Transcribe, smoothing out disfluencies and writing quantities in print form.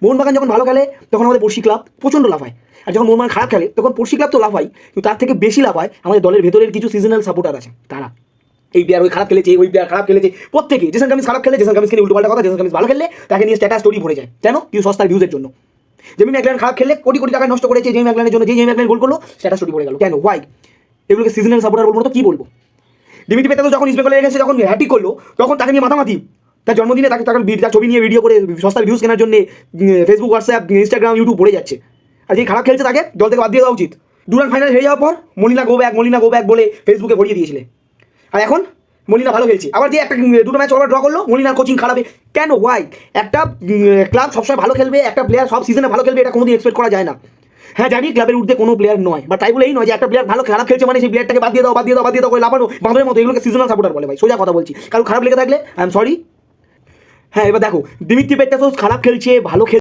মোহনবাগান যখন ভালো খেলে তখন আমাদের পড়শি ক্লাব প্রচণ্ড লাভ হয়, আর যখন মোহনবাগান খারাপ খেলে তখন পড়শি ক্লাব তো লাভ হয়, কিন্তু তার থেকে বেশি লাভ হয় আমাদের দলের ভেতরের কিছু সিজনাল সাপোর্টার আছে, তারা এই প্লেয়ার ওই খারাপ খেলেছে, ওই প্লেয়ার খারাপ খেলেছে, প্রত্যেকে জেসন কামিন্স খারাপ খেলে জেসন কামিন্সকে নিয়ে উল্টোপাল্টা কথা, জেসন কামিন্স ভালো খেললে তাকে নিয়ে স্ট্যাটাস স্টোরি ভরে যায়, কেন? কিছু সস্তার ভিউজের জন্য। জেমি ম্যাকলারেন খারাপ খেললে কোটি কোটি টাকা নষ্ট করেছে জেমি ম্যাকলারেনের জন্য, জেমি ম্যাকলারেন গোল করলো স্ট্যাটাস স্টোরি ভরে গেল, কেন? ওয়াই? এগুলোকে সিজনাল সাপোর্টার বলবো তো কি বলবো? দিমিত্রি পেত্রাতোস যখন ইস্ট বেঙ্গলে গেছে, যখন হ্যাট্রিক করলো, তখন তাকে নিয়ে মাথামাতি, তার জন্মদিনে তাকে তার ছবি নিয়ে ভিডিও করে সস্তার ভিউজ কেনার জন্য ফেসবুক, হোয়াটসঅ্যাপ, ইনস্টাগ্রাম, ইউটিউব ভরে যাচ্ছে। আর যে খারাপ খেলছে তাকে দল থেকে বাদ দিয়ে দেওয়া উচিত। ডুরান্ড ফাইনাল হেরে যাওয়ার পর মলিনা গো ব্যাক বলে ফেসবুকে ভরিয়ে দিয়েছিলে, আর এখন মলিনা ভালো খেলছে, আবার যে একটা দুটো ম্যাচ ওভার ড্র করলো, মলিনার কোচিং খারাপ, কেন? ওয়াই? একটা ক্লাব সবসময় ভালো খেলবে, একটা প্লেয়ার সব সিজনে ভালো খেলবে, এটা কোনোদিন এক্সপেক্ট করা যায় না। হ্যাঁ জানি ক্লাবের ঊর্ধ্বে কোনো প্লেয়ার নয়, বা তাই বলে এই নয় যে একটা প্লেয়ার ভালো খারাপ খেলছে মানে সেই প্লেয়ারটাকে বাদ দিয়ে দাও করে লাফানো বাঁধের মতো, এগুলোকে সিজনাল সাপোর্টার বলে ভাই, সোজা কথা বলছি। কারণ খারাপ লেগে থাকলে আই এম সরি। হ্যাঁ এবার দেখো, দিমিত্রি পেত্রাতোস খারাপ খেলছে, ভালো খেলছে,